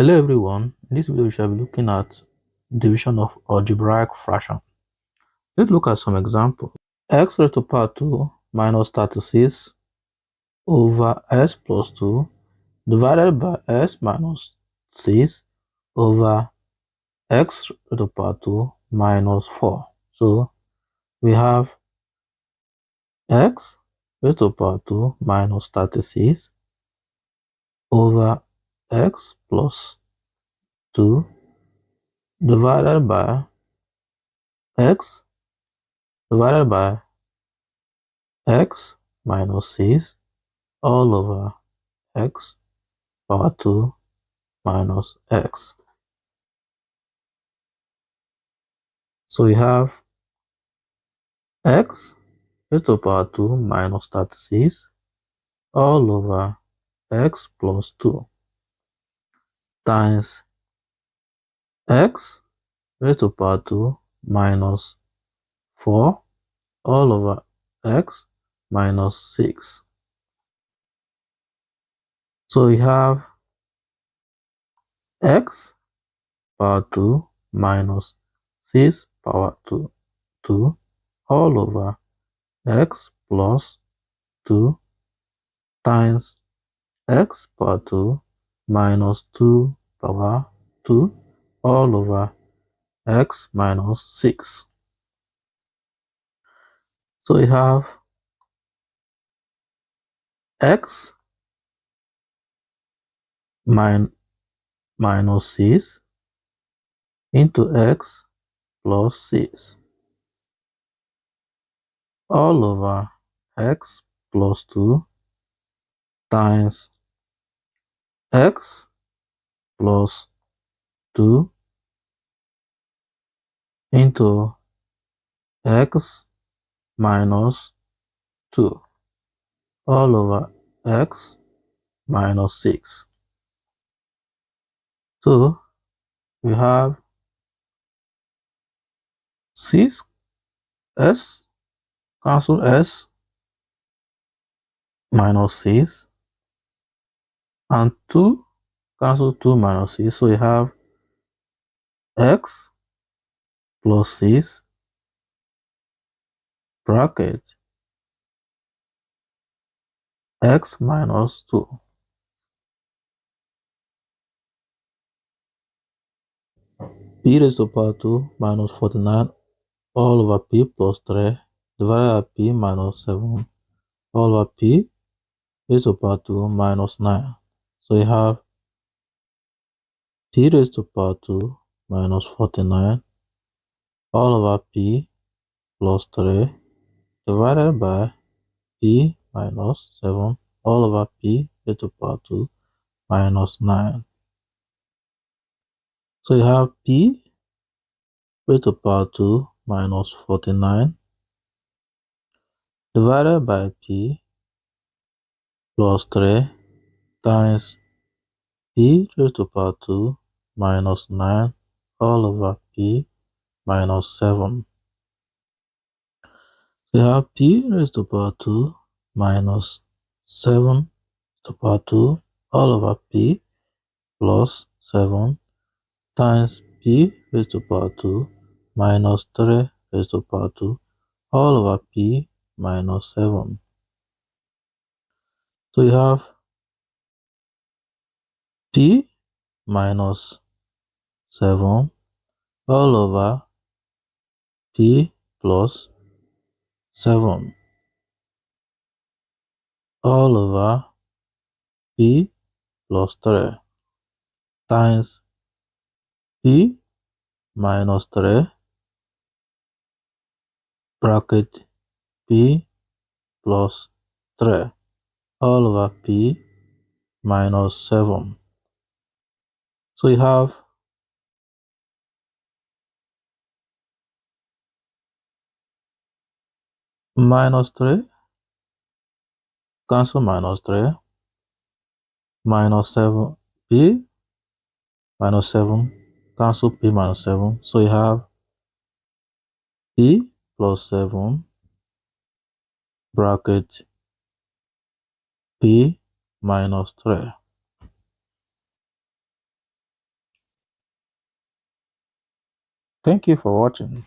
Hello everyone, in this video we shall be looking at division of algebraic fraction. Let's look at some examples. X raised to power 2 minus 36 over s plus 2 divided by s minus 6 over x raised to power 2 minus 4. So we have x raised to power 2 minus 36 over x plus 2 divided by x divided by x minus 6 all over x power 2 minus x. So we have x raised to power 2 minus 36 all over x plus 2 times x raised to power 2 minus 4 all over x minus 6. So we have x power 2 minus 6 power 2 all over x plus 2 times x power 2 minus 2 power 2 all over x minus 6. So we have x minus 6 into x plus 6 all over x plus 2 times x plus 2 into x minus 2 all over x minus 6. So we have 6 s cancel s minus 6 and 2 cancel 2 minus 6. So we have x plus 6 bracket x minus 2. P raised to power 2 minus 49 all over p plus 3 divided by p minus 7 all over p raised to power 2 minus 9. So we have p raised to power 2 minus 49 all over p plus 3 divided by p minus 7 all over p raised to power 2 minus 9. So you have p raised to power 2 minus 49 divided by p plus 3 times p raised to power 2 minus 9 all over p minus 7. You have p raised to power 2 minus 7 to power 2 all over p plus 7 times p raised to power 2 minus 3 raised to power 2 all over p minus 7. So you have p minus 7 all over p plus 7 all over p plus 3 times p minus 3 bracket p plus 3 all over p minus 7. So you have minus 3 cancel minus 3 minus 7 p minus 7 cancel p minus 7. So you have p plus 7 bracket p minus 3. Thank you for watching.